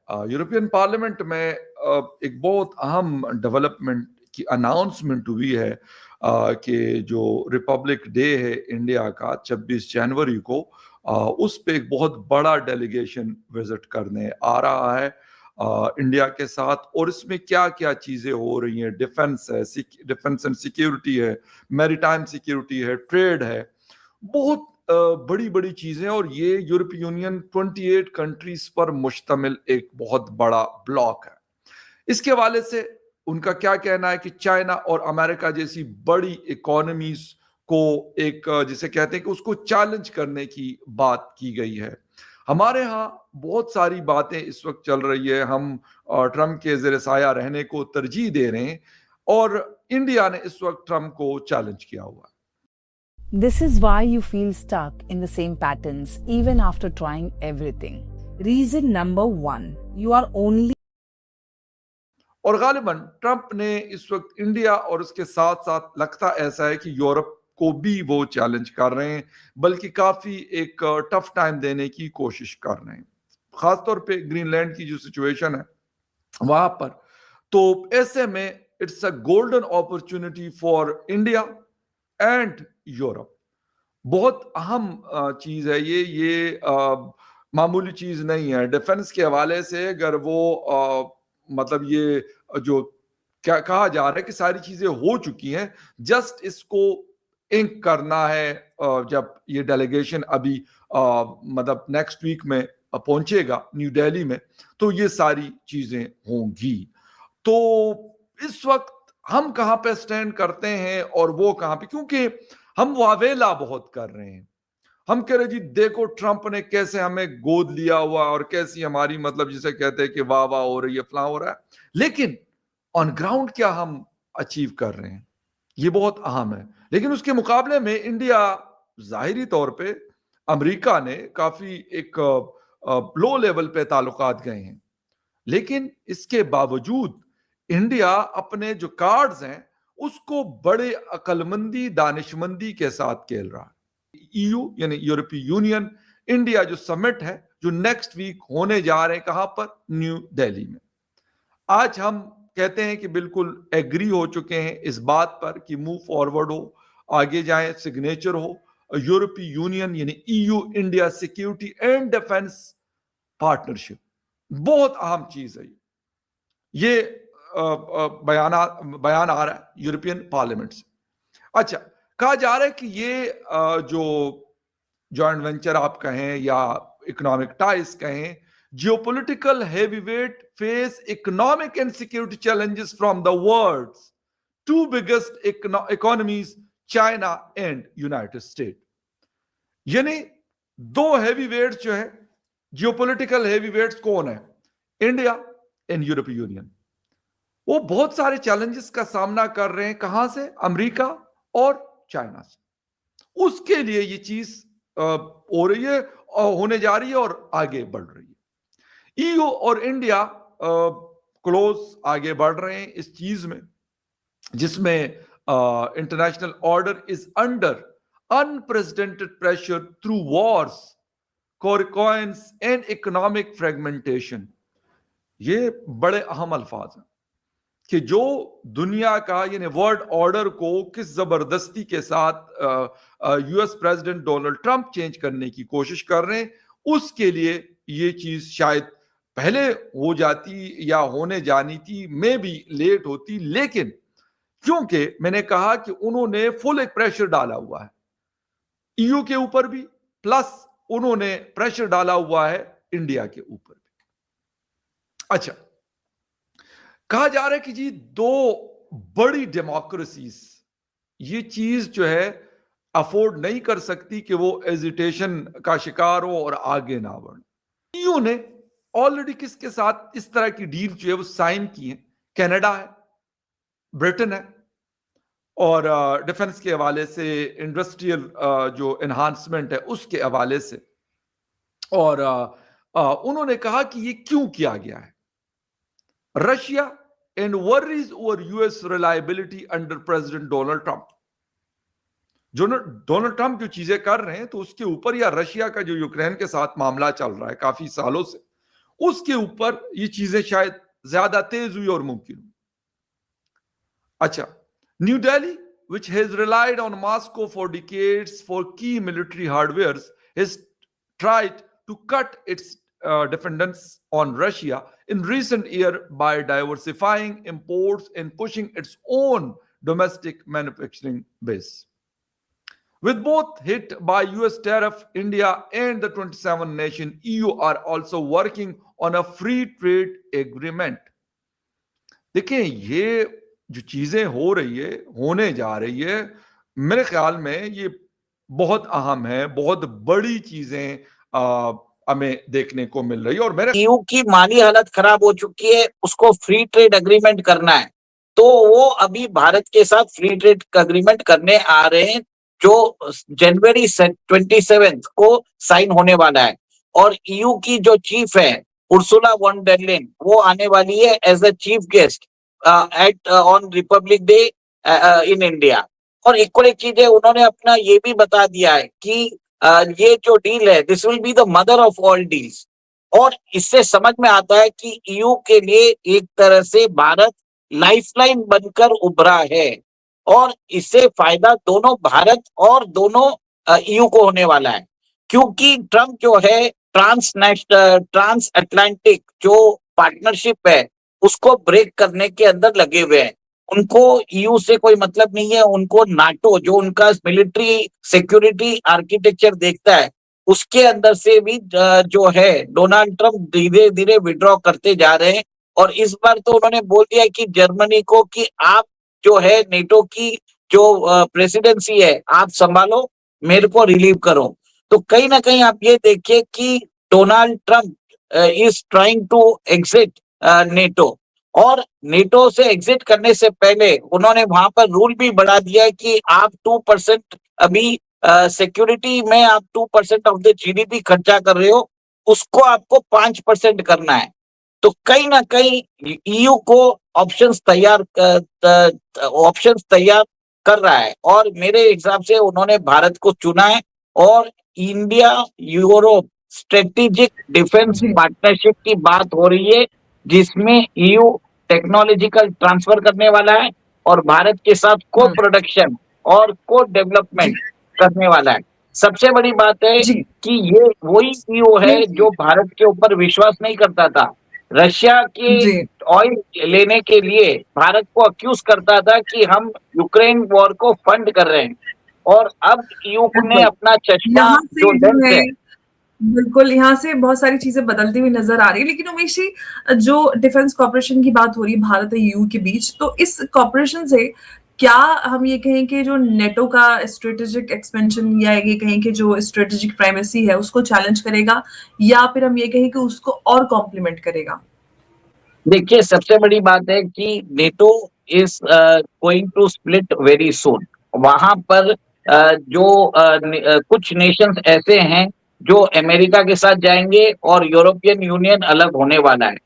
European parliament में एक बहुत अहम डेवलपमेंट की अनाउंसमेंट हुई है कि जो रिपब्लिक डे है इंडिया का 26 जनवरी को, उस पे एक बहुत बड़ा डेलीगेशन विजिट करने आ रहा है इंडिया के साथ। और इसमें क्या क्या चीजें हो रही हैं, डिफेंस है, डिफेंस एंड सिक्योरिटी है, मैरीटाइम सिक्योरिटी है, ट्रेड है, बहुत बड़ी बड़ी चीजें। और ये यूरोपीय यूनियन 28 कंट्रीज पर मुश्तमिल एक बहुत बड़ा ब्लॉक है। इसके हवाले से उनका क्या कहना है कि चाइना और अमेरिका जैसी बड़ी इकोनॉमीज को एक जिसे कहते हैं कि उसको चैलेंज करने की बात की गई है। हमारे यहाँ बहुत सारी बातें इस वक्त चल रही है, हम ट्रम्प के ज़ेरे साया रहने को तरजीह दे रहे हैं और इंडिया ने इस वक्त ट्रम्प को चैलेंज किया हुआ है। This is why you feel stuck in the same patterns even after trying everything. Reason number 1, you are only और गालिबन ट्रंप ने इस वक्त इंडिया और उसके साथ साथ लगता ऐसा है कि यूरोप को भी वो चैलेंज कर रहे हैं, बल्कि काफी एक टफ टाइम देने की कोशिश कर रहे हैं, खासतौर पे ग्रीनलैंड की जो सिचुएशन है वहां पर। तो ऐसे में it's a golden opportunity for India and Europe. बहुत अहम चीज है ये मामूली चीज नहीं है। डिफेंस के हवाले से अगर वो मतलब ये जो क्या कहा जा रहा है कि सारी चीजें हो चुकी हैं, जस्ट इसको इंक करना है। जब ये डेलीगेशन अभी मतलब नेक्स्ट वीक में पहुंचेगा न्यू दिल्ली में, तो ये सारी चीजें होंगी। तो इस वक्त हम कहां पे स्टैंड करते हैं और वो कहां पे, क्योंकि हम वावेला बहुत कर रहे हैं। हम कह रहे जी देखो ट्रंप ने कैसे हमें गोद लिया हुआ और कैसी हमारी मतलब जिसे कहते हैं कि वाह वाह हो रही है, फलां हो रहा है, लेकिन ऑन ग्राउंड क्या हम अचीव कर रहे हैं, ये बहुत अहम है। लेकिन उसके मुकाबले में इंडिया जाहिरी तौर पे अमेरिका ने काफी एक लो लेवल पे ताल्लुकात गए हैं, लेकिन इसके बावजूद इंडिया अपने जो कार्ड्स हैं उसको बड़े अकलमंदी दानिशमंदी के साथ खेल रहा है। ईयू यानी यूरोपीय यूनियन इंडिया जो समिट है जो नेक्स्ट वीक होने जा रहे हैं, कहां पर, न्यू दिल्ली में। आज हम कहते हैं कि बिल्कुल एग्री हो चुके हैं इस बात पर कि मूव फॉरवर्ड हो, आगे जाएं, सिग्नेचर हो यूरोपीय यूनियन यानी EU India security and defence partnership. बहुत अहम चीज है ये बयान आ रहा है यूरोपियन पार्लियामेंट से। अच्छा, कहा जा रहा है कि ये जो जॉइंट वेंचर आप कहें या इकोनॉमिक टाइज कहें, geopolitical heavyweight face economic and security challenges from the world's two biggest economies China and United State. यानी दो हेवीवेट्स जो है, जियोपॉलिटिकल हेवीवेट्स कौन है, इंडिया एंड यूरोपीय यूनियन, वो बहुत सारे चैलेंजेस का सामना कर रहे हैं। कहां से, अमेरिका और चाइना से। उसके लिए ये चीज हो रही है और होने जा रही है और आगे बढ़ रही है। ईयू और इंडिया क्लोज आगे बढ़ रहे हैं इस चीज में, जिसमें international order is under unprecedented pressure through wars, coercions and economic fragmentation. ये बड़े अहम अल्फाज हैं कि जो दुनिया का यानी वर्ल्ड ऑर्डर को किस जबरदस्ती के साथ US president Donald Trump change करने की कोशिश कर रहे हैं, उसके लिए ये चीज शायद पहले हो जाती या होने जानी थी, मे भी लेट होती, लेकिन क्योंकि मैंने कहा कि उन्होंने फुल एक प्रेशर डाला हुआ है ईयू के ऊपर भी, प्लस उन्होंने प्रेशर डाला हुआ है इंडिया के ऊपर भी। अच्छा, कहा जा रहा है कि जी दो बड़ी डेमोक्रेसीज ये चीज जो है अफोर्ड नहीं कर सकती कि वो एजिटेशन का शिकार हो और आगे ना बढ़े। ईयू ने ऑलरेडी किसके साथ इस तरह की डील जो है वो साइन की है, कनाडा है, ब्रिटेन है, और डिफेंस के हवाले से, इंडस्ट्रियल जो एनहांसमेंट है उसके हवाले से। और उन्होंने कहा कि ये क्यों किया गया है, Russia and worries over US reliability under President Donald Trump। जो डोनाल्ड ट्रंप जो चीजें कर रहे हैं तो उसके ऊपर, या रशिया का जो यूक्रेन के साथ मामला चल रहा है काफी सालों से, उसके ऊपर ये चीजें शायद ज्यादा तेज हुई और मुमकिन हुई। अच्छा, New Delhi, which has relied on Moscow for decades for key military hardwares, has tried to cut its dependence on Russia in recent years by diversifying imports and pushing its own domestic manufacturing base. With both hit by US tariff, India and the 27 nation EU are also working on a free trade agreement. देखिए ये जो चीजें हो रही है, होने जा रही है, मेरे ख्याल में ये बहुत अहम है, बहुत बड़ी चीजें हमें देखने को मिल रही है। और मेरे ईयू की माली हालत खराब हो चुकी है, उसको फ्री ट्रेड एग्रीमेंट करना है, तो वो अभी भारत के साथ फ्री ट्रेड एग्रीमेंट करने आ रहे हैं, जो जनवरी 27 को साइन होने वाला है। और ईयू की जो चीफ है उर्सुला वॉन डर लेyen, वो आने वाली है as a chief guest at on Republic Day in India. और एक चीज है, उन्होंने अपना ये भी बता दिया है कि ये जो डील है, this will be the mother of all deals. और इससे समझ में आता है कि ईयू के लिए एक तरह से भारत लाइफलाइन बनकर उभरा है, और इससे फायदा दोनों भारत और दोनों ईयू को होने वाला है, क्योंकि ट्रम्प जो है ट्रांस अटलांटिक जो पार्टनरशिप है उसको ब्रेक करने के अंदर लगे हुए हैं। उनको ईयू से कोई मतलब नहीं है, उनको नाटो जो उनका मिलिट्री सिक्योरिटी आर्किटेक्चर देखता है उसके अंदर से भी जो है डोनाल्ड ट्रंप धीरे धीरे विड्रॉ करते जा रहे हैं। और इस बार तो उन्होंने बोल दिया कि जर्मनी को कि आप जो है नेटो की जो प्रेसिडेंसी है आप संभालो, मेरे को रिलीव करो। तो कहीं ना कहीं आप ये देखिए कि Donald Trump is trying to exit NATO, और नेटो से एग्जिट करने से पहले उन्होंने वहां पर रूल भी बढ़ा दिया है कि आप 2% अभी सिक्योरिटी में आप 2% ऑफ द जीडीपी खर्चा कर रहे हो, उसको आपको 5% करना है। तो कहीं ना कहीं ईयू को ऑप्शंस तैयार कर रहा है, और मेरे हिसाब से उन्होंने भारत को चुना है। और इंडिया यूरोप स्ट्रेटेजिक डिफेंस जी पार्टनरशिप की बात हो रही है, जिसमें ईयू टेक्नोलॉजिकल ट्रांसफर करने वाला है और भारत के साथ को प्रोडक्शन और को जी डेवलपमेंट करने वाला है। सबसे बड़ी बात है जी कि ये वही ईयू है लेकिन जो भारत के ऊपर विश्वास नहीं करता था। रशिया के जी ऑयल लेने के लिए भारत को अक्यूज करता था कि हम यूक्रेन वॉर को फंड कर रहे हैं, और अब ईयू ने बिल्कुल अपना चश्मा यहाँ से जो जो लेंस है है। बिल्कुल यहाँ से बहुत सारी चीजें बदलती हुई नजर आ रही है। लेकिन उमेश जी, जो डिफेंस कॉर्पोरेशन की बात हो रही है भारत और यूएई के बीच, तो इस कॉर्पोरेशन से क्या हम ये कहें कि जो नेटो का स्ट्रेटेजिक एक्सपेंशन या ये कहें कि जो स्ट्रेटेजिक प्राइमेसी है उसको चैलेंज करेगा, या फिर हम ये कहें कि उसको और कॉम्प्लीमेंट करेगा? देखिए, सबसे बड़ी बात है कि NATO is going to split very soon. वहां पर कुछ नेशंस ऐसे हैं जो अमेरिका के साथ जाएंगे और यूरोपियन यूनियन अलग होने वाला है।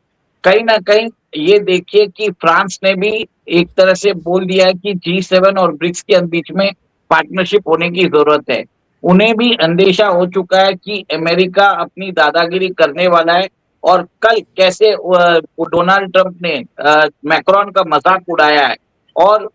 कहीं ना कहीं ये देखिए कि फ्रांस ने भी एक तरह से बोल दिया है कि G7 और ब्रिक्स के बीच में पार्टनरशिप होने की जरूरत है। उन्हें भी अंदेशा हो चुका है कि अमेरिका अपनी दादागिरी करने वाला है। और कल कैसे डोनाल्ड ट्रंप ने मैक्रोन का मजाक उड़ाया है, और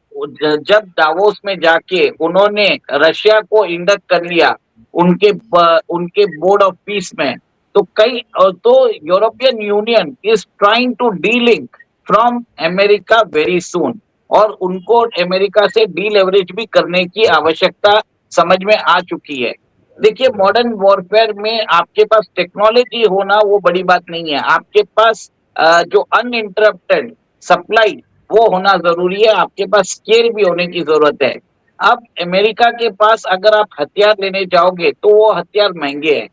जब दावोस में जाके उन्होंने रशिया को इंडक्ट कर लिया उनके बोर्ड ऑफ पीस में, तो तो European Union is trying to delink from America very soon, और उनको अमेरिका से डीलेवरेज भी करने की आवश्यकता समझ में आ चुकी है। देखिए, मॉडर्न वॉरफेयर में आपके पास टेक्नोलॉजी होना वो बड़ी बात नहीं है, आपके पास जो अनइंटरप्टेड सप्लाई वो होना जरूरी है, आपके पास स्केल भी होने की जरूरत है। अब अमेरिका के पास अगर आप हथियार लेने जाओगे तो वो हथियार महंगे हैं।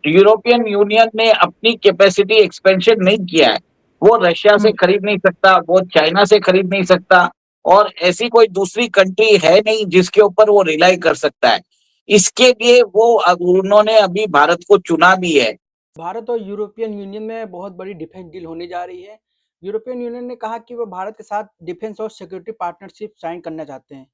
यूरोपियन यूनियन ने अपनी कैपेसिटी एक्सपेंशन नहीं किया है, वो रशिया से खरीद नहीं सकता, वो चाइना से खरीद नहीं सकता, और ऐसी कोई दूसरी कंट्री है नहीं जिसके ऊपर वो रिलाई कर सकता है। इसके लिए उन्होंने अभी भारत को चुना भी है। भारत और यूरोपियन यूनियन में बहुत बड़ी डिफेंस डील होने जा रही है। यूरोपियन यूनियन ने कहा कि वो भारत के साथ डिफेंस और सिक्योरिटी पार्टनरशिप साइन करना चाहते हैं।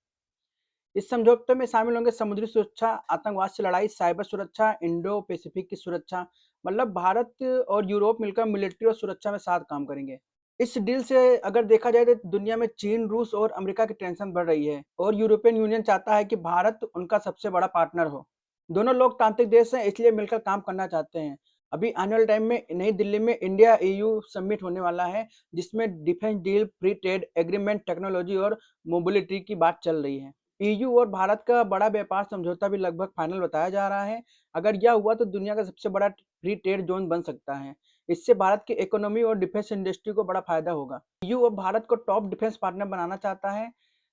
इस समझौते में शामिल होंगे समुद्री सुरक्षा, आतंकवाद से लड़ाई, साइबर सुरक्षा, इंडो पैसिफिक की सुरक्षा। मतलब भारत और यूरोप मिलकर मिलिट्री और सुरक्षा में साथ काम करेंगे। इस डील से अगर देखा जाए तो दुनिया में चीन, रूस और अमेरिका की टेंशन बढ़ रही है और यूरोपियन यूनियन चाहता है कि भारत उनका सबसे बड़ा पार्टनर हो। दोनों लोकतांत्रिक देश हैं, इसलिए मिलकर काम करना चाहते हैं। अभी आने वाले टाइम में नई दिल्ली में इंडिया EU समिट होने वाला है, जिसमें defence deal, free trade agreement, technology और मोबिलिटी की बात चल रही है। EU और भारत का बड़ा व्यापार समझौता भी लगभग फाइनल बताया जा रहा है। अगर यह हुआ तो दुनिया का सबसे बड़ा फ्री ट्रेड जोन बन सकता है। इससे भारत की इकोनॉमी और डिफेंस इंडस्ट्री को बड़ा फायदा होगा। EU अब भारत को टॉप डिफेंस पार्टनर बनाना चाहता है।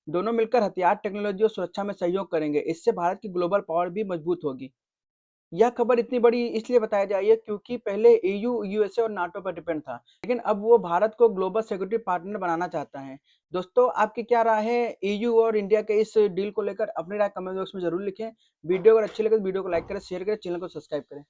दोनों मिलकर हथियार, टेक्नोलॉजी और सुरक्षा में सहयोग करेंगे। इससे भारत की ग्लोबल पावर भी मजबूत होगी। यह खबर इतनी बड़ी इसलिए बताई जा रही है क्योंकि पहले EU, USA और नाटो पर डिपेंड था, लेकिन अब वो भारत को ग्लोबल सिक्योरिटी पार्टनर बनाना चाहता है। दोस्तों, आपकी क्या राय है EU और इंडिया के इस डील को लेकर? अपनी राय कमेंट बॉक्स में जरूर लिखें। वीडियो अगर अच्छी लगे तो वीडियो को लाइक करें, शेयर करें, चैनल को सब्सक्राइब करें।